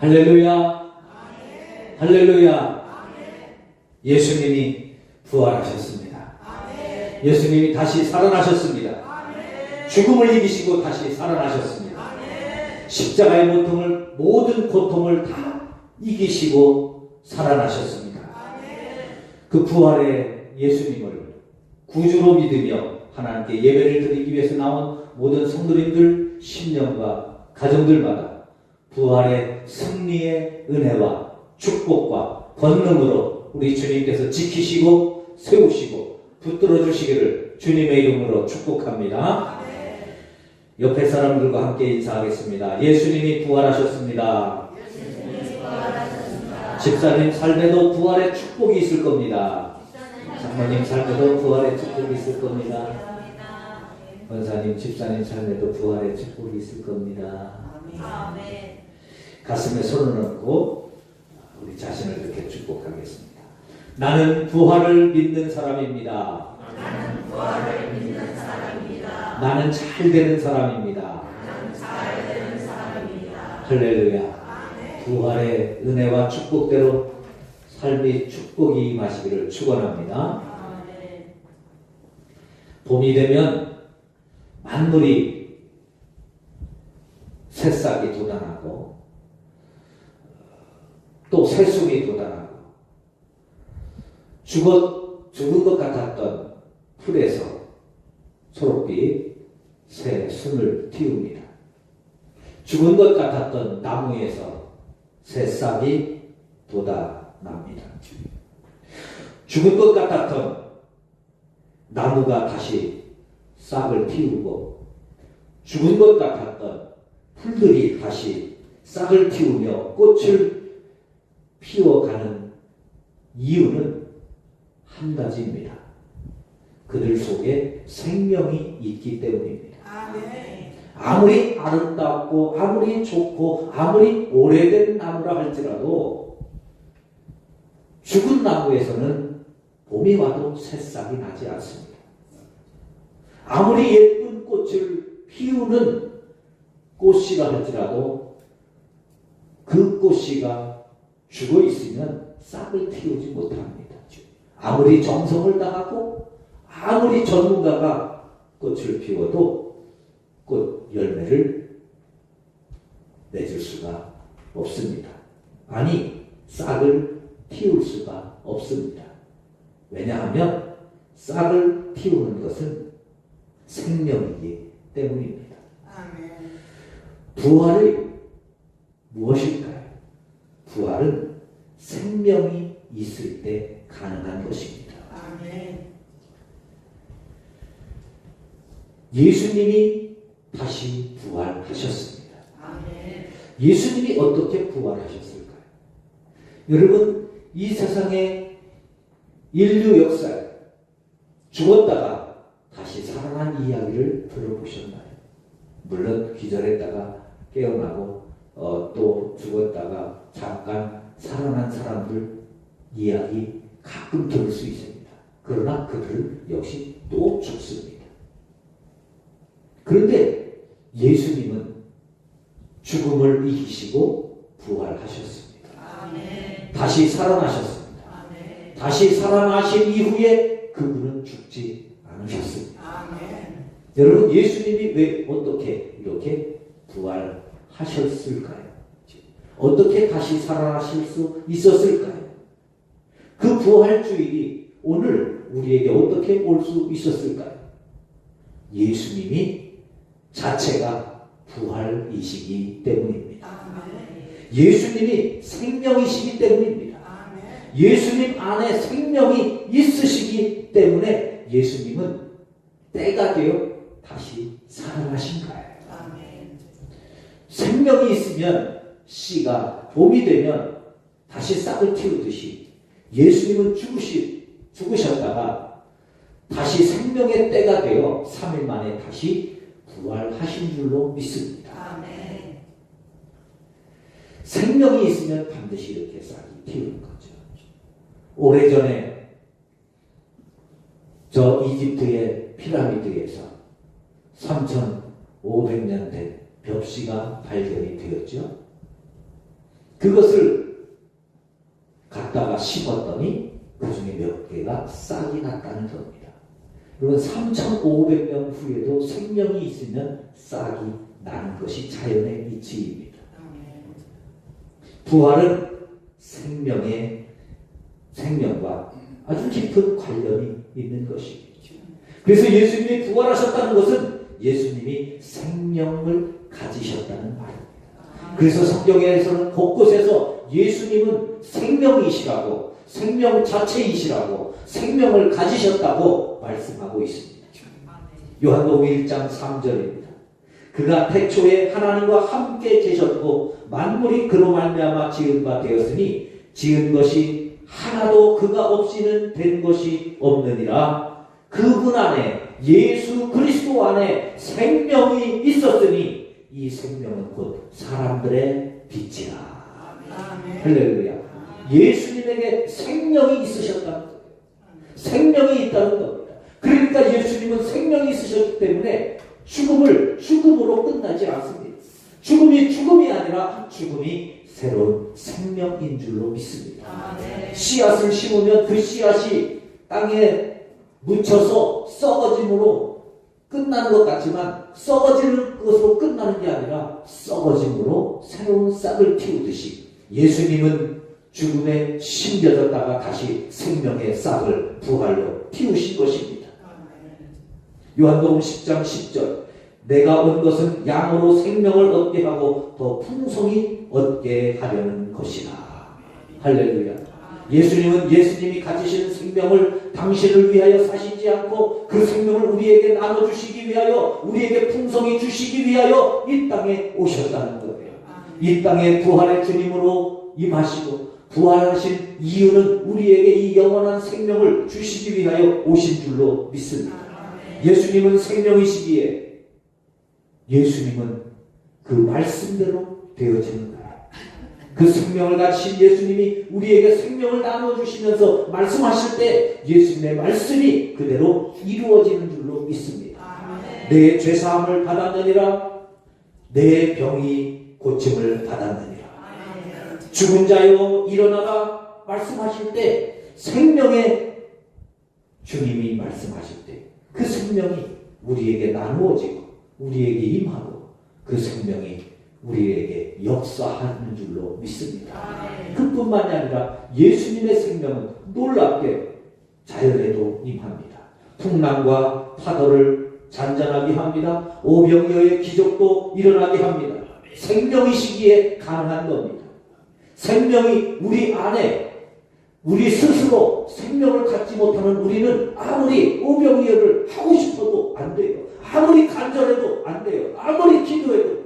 할렐루야. 할렐루야. 예수님이 부활하셨습니다. 예수님이 다시 살아나셨습니다. 죽음을 이기시고 다시 살아나셨습니다. 십자가의 모든 고통을 다 이기시고 살아나셨습니다. 그 부활의 예수님을 구주로 믿으며 하나님께 예배를 드리기 위해서 나온 모든 성도님들, 신령과 가정들마다 부활의 승리의 은혜와 축복과 권능으로 우리 주님께서 지키시고 세우시고 붙들어 주시기를 주님의 이름으로 축복합니다. 옆에 사람들과 함께 인사하겠습니다. 예수님이 부활하셨습니다. 집사님 삶에도 부활의 축복이 있을 겁니다. 장모님 삶에도 부활의 축복이 있을 겁니다. 권사님, 집사님 삶에도 부활의 축복이 있을 겁니다. 가슴에 손을 얹고 우리 자신을 이렇게 축복하겠습니다. 나는 부활을 믿는 사람입니다. 나는 잘 되는 사람입니다. 할렐루야. 부활의 은혜와 축복대로 삶이 축복이 임하시기를 축원합니다. 봄이 되면 만물이 새싹이 돋아나고 또 새순이 돋아나고 죽은 것 같았던 풀에서 초록빛 새순을 틔웁니다. 죽은 것 같았던 나무에서 새싹이 돋아납니다. 죽은 것 같았던 나무가 다시 싹을 틔우고 죽은 것 같았던 풀들이 다시 싹을 틔우며 꽃을 피워가는 이유는 한 가지입니다. 그들 속에 생명이 있기 때문입니다. 아무리 아름답고 아무리 좋고 아무리 오래된 나무라 할지라도 죽은 나무에서는 봄이 와도 새싹이 나지 않습니다. 아무리 예쁜 꽃을 피우는 꽃씨라 할지라도 그 꽃씨가 죽어 있으면 싹을 틔우지 못합니다. 아무리 정성을 다하고 아무리 전문가가 꽃을 피워도 꽃 열매를 맺을 수가 없습니다. 아니, 싹을 틔울 수가 없습니다. 왜냐하면 싹을 틔우는 것은 생명이기 때문입니다. 부활이 무엇일까요? 부활은 생명이 있을 때 가능한 것입니다. 예수님이 다시 부활하셨습니다. 예수님이 어떻게 부활하셨을까요? 여러분, 이 세상의 인류 역사에 죽었다가 다시 살아난 이야기를 들어보셨나요? 물론 기절했다가 깨어나고 또 죽었다가 잠깐 살아난 사람들 이야기 가끔 들을 수 있습니다. 그러나 그들 역시 또 죽습니다. 그런데 예수님은 죽음을 이기시고 부활하셨습니다. 다시 살아나셨습니다. 다시 살아나신 이후에 그분은 죽지 않으셨습니다. 여러분, 예수님이 왜 어떻게 이렇게 부활하셨을까요? 어떻게 다시 살아나실 수 있었을까요? 그 부활주일이 오늘 우리에게 어떻게 올 수 있었을까요? 예수님이 자체가 부활이시기 때문입니다. 예수님이 생명이시기 때문입니다. 예수님 안에 생명이 있으시기 때문에 예수님은 때가 되어 다시 살아나신 거예요. 생명이 있으면 씨가 봄이 되면 다시 싹을 틔우듯이 예수님은 죽으셨다가 다시 생명의 때가 되어 3일 만에 다시 부활하신 줄로 믿습니다. 생명이 있으면 반드시 이렇게 싹이 틔우는 거죠. 오래전에 저 이집트의 피라미드에서 3,500년 된 벽시가 발견이 되었죠. 그것을 갖다가 심었더니 그 중에 몇 개가 싹이 났다는 겁니다. 여러분 3,500년 후에도 생명이 있으면 싹이 나는 것이 자연의 이치입니다. 부활은 생명과 아주 깊은 관련이 있는 것입니다. 그래서 예수님이 부활하셨다는 것은 예수님이 생명을 가지셨다는 말입니다. 그래서 성경에서는 곳곳에서 예수님은 생명이시라고, 생명 자체이시라고, 생명을 가지셨다고 말씀하고 있습니다. 요한복음 1장 3절입니다. 그가 태초에 하나님과 함께 계셨고 만물이 그로 말미암아 지은 바 되었으니 지은 것이 하나도 그가 없이는 된 것이 없느니라. 그분 안에 예수 그리스도 안에 생명이 있었으니 이 생명은 곧 사람들의 빛이라. 할렐루야. 예수님에게 생명이 있으셨다는 거예요. 생명이 있다는 겁니다. 그러니까 예수님은 생명이 있으셨기 때문에 죽음을 죽음으로 끝나지 않습니다. 죽음이 죽음이 아니라 죽음이 새로운 생명인 줄로 믿습니다. 씨앗을 심으면 그 씨앗이 땅에 묻혀서 썩어짐으로 끝나는 것 같지만 썩어지는 것으로 끝나는 게 아니라 썩어짐으로 새로운 싹을 틔우듯이 예수님은 죽음에 심겨졌다가 다시 생명의 싹을 부활로 틔우신 것입니다. 요한복음 10장 10절 내가 온 것은 양으로 생명을 얻게 하고 더 풍성히 얻게 하려는 것이라. 할렐루야. 예수님은 예수님이 가지신 생명을 당신을 위하여 사시지 않고 그 생명을 우리에게 나눠주시기 위하여 우리에게 풍성히 주시기 위하여 이 땅에 오셨다는 거예요. 이 땅에 부활의 주님으로 임하시고 부활하신 이유는 우리에게 이 영원한 생명을 주시기 위하여 오신 줄로 믿습니다. 예수님은 생명이시기에 예수님은 그 말씀대로 되어지는 거예요. 그 생명을 가지신 예수님이 우리에게 생명을 나눠주시면서 말씀하실 때 예수님의 말씀이 그대로 이루어지는 줄로 믿습니다. 내 죄사함을 받았느니라 내 병이 고침을 받았느니라. 죽은 자여 일어나라 말씀하실 때 생명의 주님이 말씀하실 때 그 생명이 우리에게 나누어지고 우리에게 임하고 그 생명이 우리에게 역사하는 줄로 믿습니다. 그뿐만이 아니라 예수님의 생명은 놀랍게 자연에도 임합니다. 풍랑과 파도를 잔잔하게 합니다. 오병이어의 기적도 일어나게 합니다. 생명이시기에 가능한 겁니다. 생명이 우리 안에 우리 스스로 생명을 갖지 못하는 우리는 아무리 오병이어를 하고 싶어도 안 돼요. 아무리 간절해도 안 돼요. 아무리 기도해도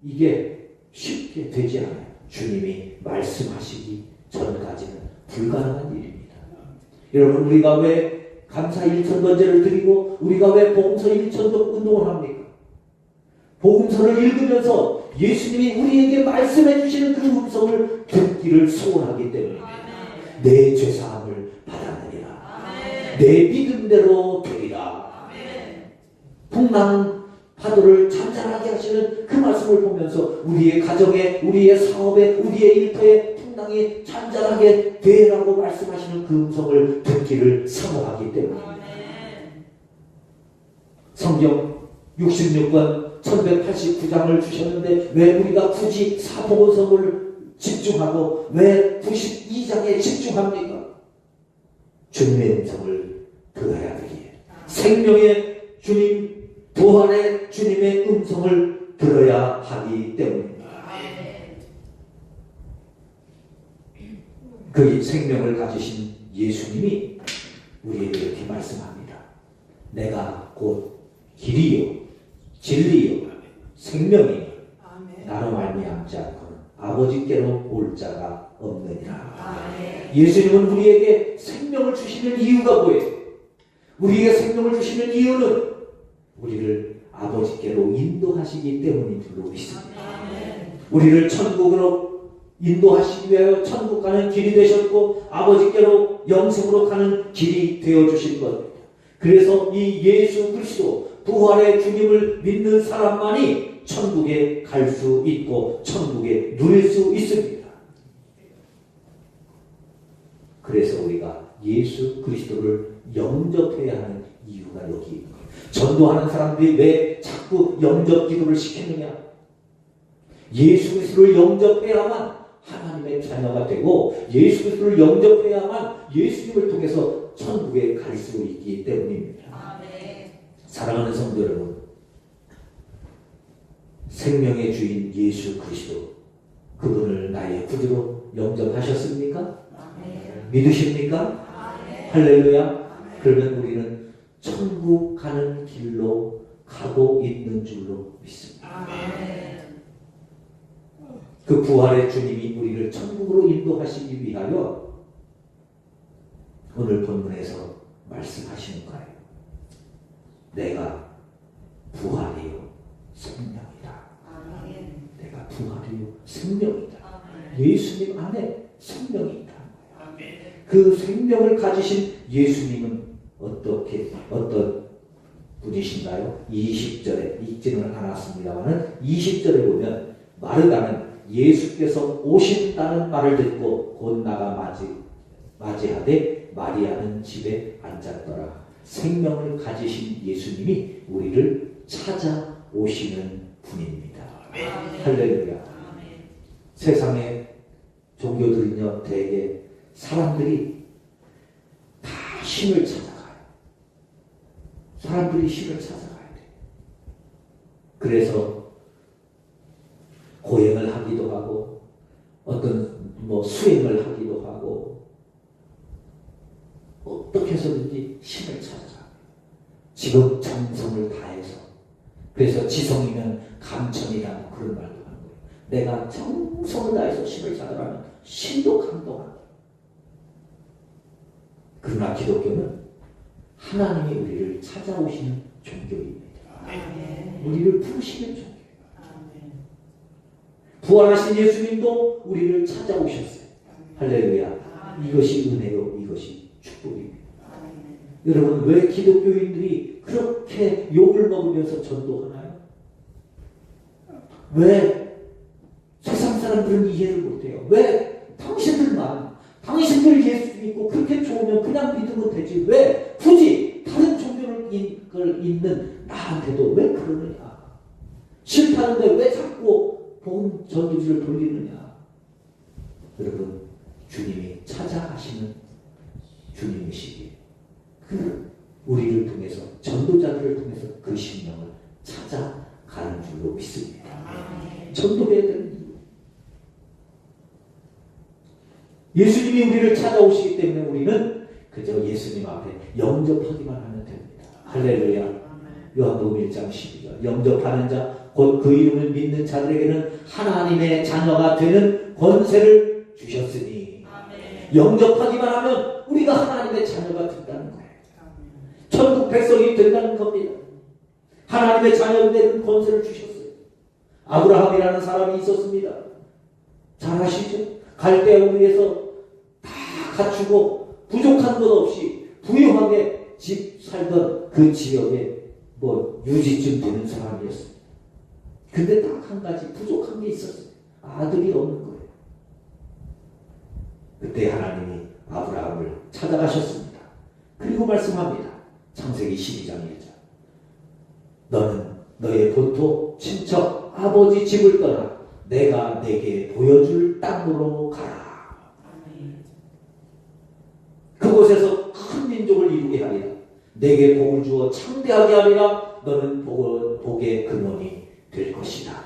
이게 쉽게 되지 않아요. 주님이 말씀하시기 전까지는 불가능한 일입니다. 여러분 우리가 왜 감사 일천번제를 드리고 우리가 왜 복음서 일천도 운동을 합니까? 복음서를 읽으면서 예수님이 우리에게 말씀해 주시는 그 음성을 듣기를 소원하기 때문입니다. 내 죄사함을 받았느니라. 내 믿음대로 되리라. 풍랑 파도를 잔잔하게 하시는 그 말씀을 보면서 우리의 가정에 우리의 사업에 우리의 일터에 풍랑이 잔잔하게 되라고 말씀하시는 그 음성을 듣기를 사모하기 때문입니다. 성경 66권 1189장을 주셨는데 왜 우리가 굳이 사복음서를 집중하고 왜 92장에 집중합니까? 주님의 음성을 들어야 되기에 생명의 주님 부활의 주님의 음성을 들어야 하기 때문입니다. 그 생명을 가지신 예수님이 우리에게 이렇게 말씀합니다. 내가 곧 길이요 진리요 생명이요 나로 말미암지 않고는 아버지께로 올 자가 없느니라. 예수님은 우리에게 생명을 주시는 이유가 뭐예요? 우리에게 생명을 주시는 이유는 우리를 아버지께로 인도하시기 때문인 줄로 믿습니다. 우리를 천국으로 인도하시기 위하여 천국 가는 길이 되셨고 아버지께로 영생으로 가는 길이 되어주신 겁니다. 그래서 이 예수 그리스도 부활의 주님을 믿는 사람만이 천국에 갈 수 있고 천국에 누릴 수 있습니다. 그래서 우리가 예수 그리스도를 영접해야 하는 이유가 여기 있는 거예요. 전도하는 사람들이 왜 자꾸 영접 기도를 시키느냐? 예수 그리스도를 영접해야만 하나님의 자녀가 되고 예수 그리스도를 영접해야만 예수님을 통해서 천국에 갈 수 있기 때문입니다. 사랑하는 성도 여러분, 생명의 주인 예수 그리스도, 그분을 나의 구주로 영접하셨습니까? 믿으십니까? 할렐루야. 그러면 우리는 천국 가는 길로 가고 있는 줄로 믿습니다. 그 부활의 주님이 우리를 천국으로 인도하시기 위하여 오늘 본문에서 말씀하시는 거예요. 내가 부활이요 생명이다. 내가 부활이요 생명이다. 예수님 안에 생명이 있다는 거예요. 그 생명을 가지신 예수님은 어떤 분이신가요? 20절에 읽지는 않았습니다만 20절에 보면 마르다는 예수께서 오신다는 말을 듣고 곧 나가 맞이하되 마리아는 집에 앉았더라. 생명을 가지신 예수님이 우리를 찾아오시는 분입니다. 할렐루야. 세상의 종교들은요, 대개 사람들이 다 신을 찾아가요. 사람들이 신을 찾아가야 돼요. 그래서 고행을 하기도 하고 어떤 수행을 하기도 하고 어떻게 해서든지 신을 찾아가. 지금 정성을 다해서. 그래서 지성이면 감천이라는 그런 말도 하는 거예요. 내가 정성을 다해서 신을 찾아가면 신도 감동한다. 그러나 기독교는 하나님이 우리를 찾아오시는 종교입니다. 우리를 부르시는 종교. 부활하신 예수님도 우리를 찾아오셨어요. 할렐루야. 이것이 은혜요, 이것이 축복입니다. 여러분, 왜 기독교인들이 그렇게 욕을 먹으면서 전도하나요? 왜 세상 사람들은 이해를 못해요? 왜 당신들 예수 믿고 그렇게 좋으면 그냥 믿으면 되지, 왜 굳이 다른 종교를 있는 나한테도 왜 그러느냐? 싫다는데 왜 자꾸 복음 전도지를 돌리느냐? 여러분, 주님이 찾아가시는 주님이시기에 우리를 통해서, 전도자들을 통해서 그 심령을 찾아가는 줄로 믿습니다. 전도해야 되는 이유. 예수님이 우리를 찾아오시기 때문에 우리는 그저 예수님 앞에 영접하기만 하면 됩니다. 할렐루야. 요한복음 1장 12절. 영접하는 자, 곧 그 이름을 믿는 자들에게는 하나님의 자녀가 되는 권세를 주셨으니. 영접하기만 하면 우리가 하나님의 자녀가 된다는 거예요. 천국 백성이 된다는 겁니다. 하나님의 자녀가 되는 권세를 주셨어요. 아브라함이라는 사람이 있었습니다. 잘 아시죠? 갈대아우리에서 다 갖추고 부족한 것 없이 부유하게 집 살던 그 지역에 유지쯤 되는 사람이었습니다. 근데 딱 한 가지 부족한 게 있었어요. 아들이 없는 거예요. 그때 하나님이 아브라함을 찾아가셨습니다. 그리고 말씀합니다. 창세기 12장 1절. 너는 너의 본토, 친척, 아버지 집을 떠나 내가 내게 보여줄 땅으로 가라. 그곳에서 큰 민족을 이루게 하리라. 내게 복을 주어 창대하게 하리라. 너는 복의 근원이 될 것이다.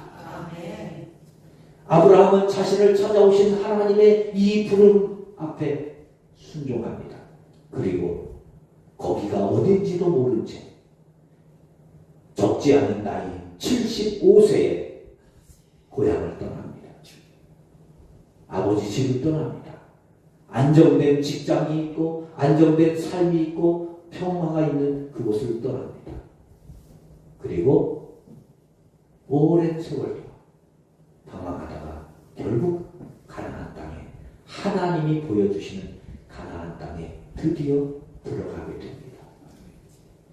아브라함은 자신을 찾아오신 하나님의 이 부름 앞에 순종합니다. 그리고 거기가 어딘지도 모른 채 적지 않은 나이 75세에 고향을 떠납니다. 아버지 집을 떠납니다. 안정된 직장이 있고 안정된 삶이 있고 평화가 있는 그곳을 떠납니다. 그리고 오랜 세월 방황하다가 결국 가나안 땅에, 하나님이 보여주시는 가나안 땅에 드디어 들어가게 됩니다.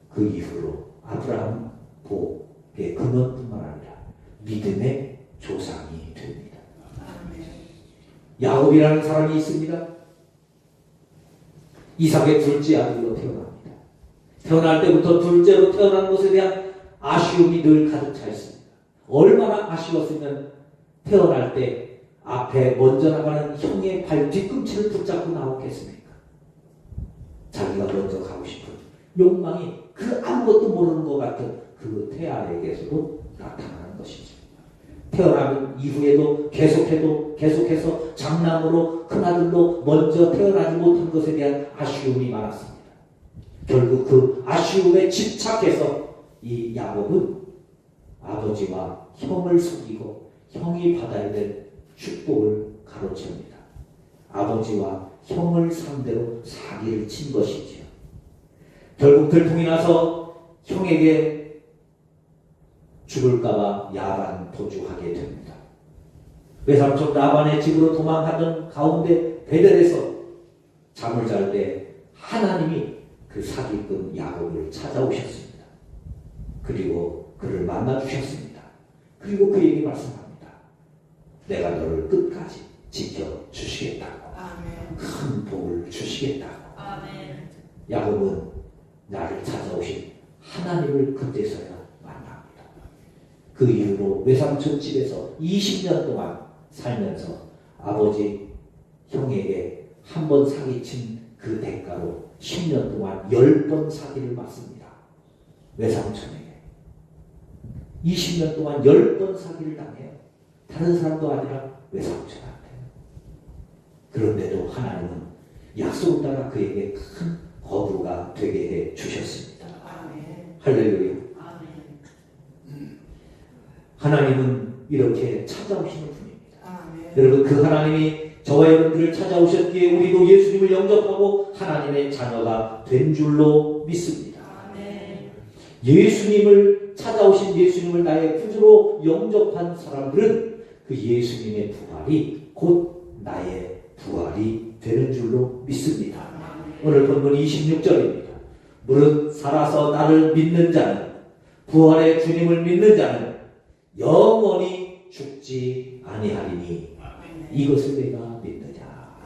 그 이후로 아브라함은 복의 근원뿐만 아니라 믿음의 조상이 됩니다. 야곱이라는 사람이 있습니다. 이삭의 둘째 아들로 태어납니다. 태어날 때부터 둘째로 태어난 것에 대한 아쉬움이 늘 가득 차 있습니다. 얼마나 아쉬웠으면 태어날 때 앞에 먼저 나가는 형의 발 뒤꿈치를 붙잡고 나오겠습니까? 자기가 먼저 가고 싶은 욕망이 그 아무것도 모르는 것 같은 그 태아에게서도 나타나는 것이죠. 태어난 이후에도 계속해서 장남으로 큰아들로 먼저 태어나지 못한 것에 대한 아쉬움이 많았습니다. 결국 그 아쉬움에 집착해서 이 야곱은 아버지와 형을 속이고 형이 받아야 될 축복을 가로챕니다. 아버지와 형을 상대로 사기를 친 것이지요. 결국 들통이 나서 형에게 죽을까봐 야반 도주하게 됩니다. 외삼촌 라반의 집으로 도망하던 가운데 베델에서 잠을 잘 때 하나님이 그 사기꾼 야곱을 찾아오셨습니다. 그리고 그를 만나주셨습니다. 그리고 그에게 말씀합니다. 내가 너를 끝까지 지켜주시겠다고. 아멘. 큰 복을 주시겠다고. 아멘. 야곱은 나를 찾아오신 하나님을 그때서야 만납니다. 그 이후로 외삼촌 집에서 20년 동안 살면서 아버지 형에게 한 번 사기친 그 대가로 10년 동안 10번 사기를 맞습니다. 외삼촌에게 20년 동안 10번 사기를 당해요. 다른 사람도 아니라 외삼촌한테. 그런데도 하나님은 약속을 따라 그에게 큰 거부가 되게 해 주셨습니다. 아멘. 할렐루야. 아멘. 하나님은 이렇게 찾아오시는 분입니다. 아멘. 여러분, 그 하나님이 저와 여러분들을 찾아오셨기에 우리도 예수님을 영접하고 하나님의 자녀가 된 줄로 믿습니다. 아멘. 예수님을 찾아오신 예수님을 나의 구주로 영접한 사람들은 그 예수님의 부활이 곧 나의 부활이 되는 줄로 믿습니다. 오늘 본문 26절입니다. 무릇 살아서 나를 믿는 자는, 부활의 주님을 믿는 자는 영원히 죽지 아니하리니 이것을 내가 믿느냐.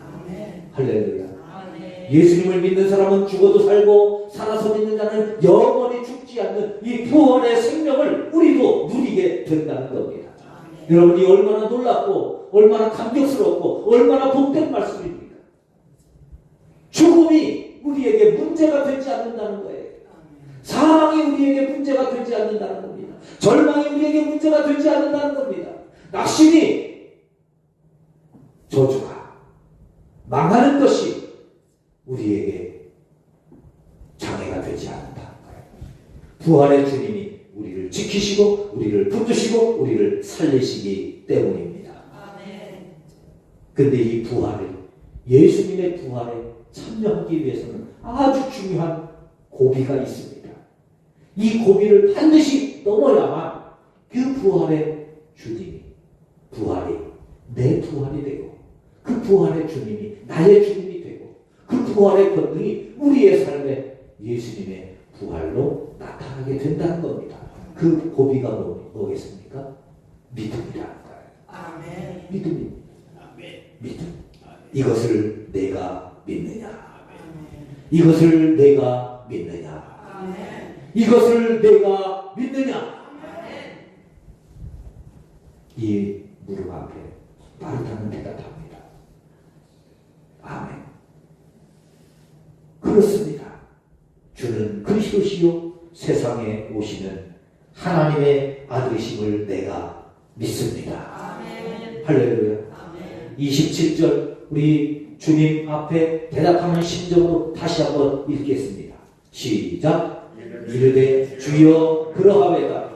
할렐루야. 예수님을 믿는 사람은 죽어도 살고 살아서 믿는 자는 영원히 죽지 않는 이 부활의 생명을 우리도 누리게 된다는 겁니다. 여러분이 얼마나 놀랍고 얼마나 감격스럽고 얼마나 복된 말씀입니까? 죽음이 우리에게 문제가 되지 않는다는 거예요. 사망이 우리에게 문제가 되지 않는다는 겁니다. 절망이 우리에게 문제가 되지 않는다는 겁니다. 낙심이, 저주가, 망하는 것이 우리에게 장애가 되지 않는다는 거예요. 부활의 주님이 우리를 지키시고 우리를 붙드시고 우리를 살리시기 때문입니다. 근데 이 부활을, 예수님의 부활에 참여하기 위해서는 아주 중요한 고비가 있습니다. 이 고비를 반드시 넘어야만 그 부활의 주님이, 부활이 내 부활이 되고 그 부활의 주님이 나의 주님이 되고 그 부활의 권능이 우리의 삶에 예수님의 부활로 나타나게 된다는 겁니다. 그 고비가 뭐겠습니까? 믿음이라는 거예요. 아멘. 믿음입니다. 아멘. 믿음. 아멘. 이것을 내가 믿느냐? 아멘. 이것을 내가 믿느냐? 아멘. 이것을 내가 믿느냐? 아멘. 이 무릎 앞에 빠르다는 대답합니다. 아멘. 그렇습니다. 주는 그리스도시요 세상에 오시는 하나님의 아들이심을 내가 믿습니다. 아멘. 할렐루야. 아멘. 27절 우리 주님 앞에 대답하는 심정으로 다시 한번 읽겠습니다. 시작. 이르되 주여 그러하외다.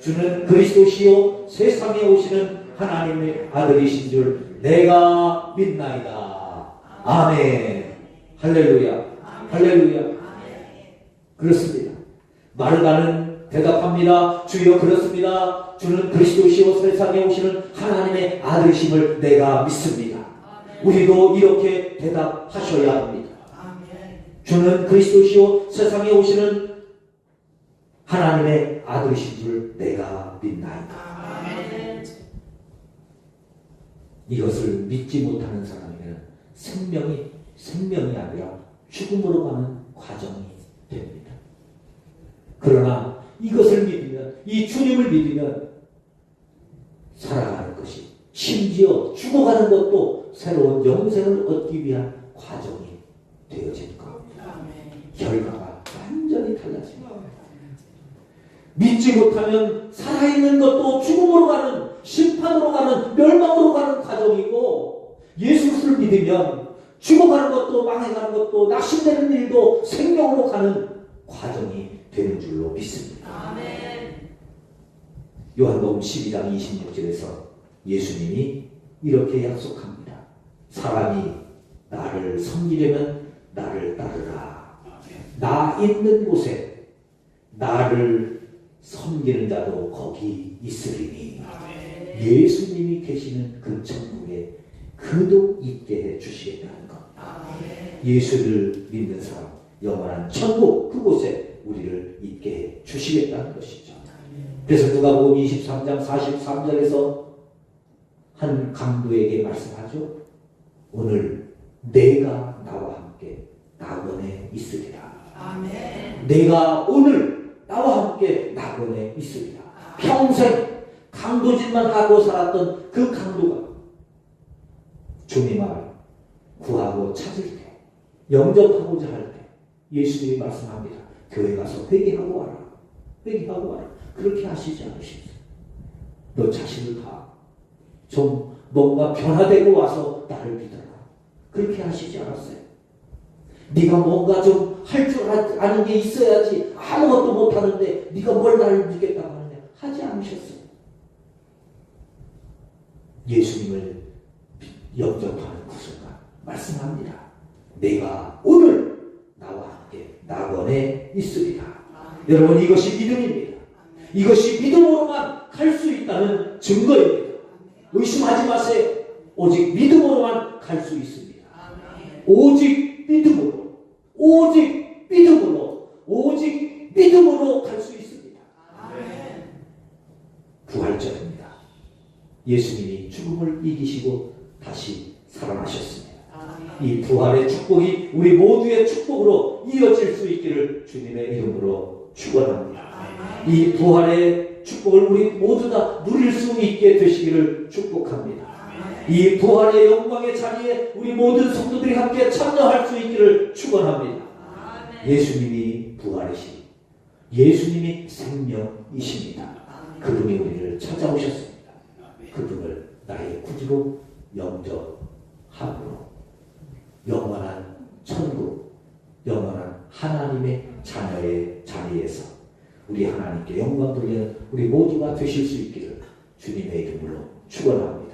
주는 그리스도시요 세상에 오시는 하나님의 아들이신 줄 내가 믿나이다. 아멘. 할렐루야. 아멘. 할렐루야. 아멘. 그렇습니다. 마르다는 대답합니다. 주여 그렇습니다. 주는 그리스도시요 세상에 오시는 하나님의 아들이심을 내가 믿습니다. 아멘. 우리도 이렇게 대답하셔야 합니다. 아멘. 주는 그리스도시요 세상에 오시는 하나님의 아들이신 줄 내가 믿나이다. 아멘. 이것을 믿지 못하는 사람에게는 생명이 아니라 죽음으로 가는 과정이 됩니다. 그러나 이것을 믿으면, 이 주님을 믿으면 살아가는 것이, 심지어 죽어가는 것도 새로운 영생을 얻기 위한 과정이 되어질 겁니다. 결과가 완전히 달라집니다. 믿지 못하면 살아있는 것도 죽음으로 가는, 심판으로 가는, 멸망으로 가는 과정이고, 예수를 믿으면 죽어가는 것도, 망해가는 것도, 낙심되는 일도 생명으로 가는 과정이 되는 줄로 믿습니다. 아멘. 요한복음 12장 26절에서 예수님이 이렇게 약속합니다. 사람이 나를 섬기려면 나를 따르라. 나 있는 곳에 나를 섬기는 자도 거기 있으리니. 예수님이 계시는 그 천국에 그도 있게 해 주시겠다는 것. 예수를 믿는 사람, 영원한 천국 그곳에 우리를 있게 해 주시겠다는 것이죠. 그래서 누가복음 23장 43절에서 한 강도에게 말씀하죠. 오늘 내가 나와 함께 낙원에 있으리라. 아멘. 내가 오늘 나와 함께 낙원에 있으리라. 평생 강도짓만 하고 살았던 그 강도가 주님을 구하고 찾을 때, 영접하고자 할 때 예수님이 말씀합니다. 교회 가서 회개하고 와라. 회개하고 와라. 그렇게 하시지 않으셨어요. 너 자신을 봐. 좀 뭔가 변화되고 와서 나를 믿어라. 그렇게 하시지 않았어요. 네가 뭔가 좀 할 줄 아는 게 있어야지. 아무것도 못하는데 네가 뭘 나를 믿겠다고 하느냐. 하지 않으셨어요. 예수님을 영접하는 그 순간 말씀합니다. 내가 오늘 나와 함께 낙원에 있으리라. 여러분, 이것이 믿음입니다. 이것이 믿음으로만 갈 수 있다는 증거입니다. 의심하지 마세요. 오직 믿음으로만 갈 수 있습니다. 오직 믿음으로, 오직 믿음으로, 오직 믿음으로 갈 수 있습니다. 부활절입니다. 예수님이 죽음을 이기시고 다시 살아나셨습니다. 이 부활의 축복이 우리 모두의 축복으로 이어질 수 있기를 주님의 이름으로 축원합니다. 이 부활의 축복을 우리 모두 다 누릴 수 있게 되시기를 축복합니다. 이 부활의 영광의 자리에 우리 모든 성도들이 함께 참여할 수 있기를 축원합니다. 예수님이 부활이시, 예수님이 생명이십니다. 그분이 우리를 찾아오셨습니다. 그분을 나의 구주로 영접함으로 영원한 천국, 영원한 하나님의 자녀의 자리에서 우리 하나님께 영광 돌리는 우리 모두가 되실 수 있기를 주님의 이름으로 축원합니다.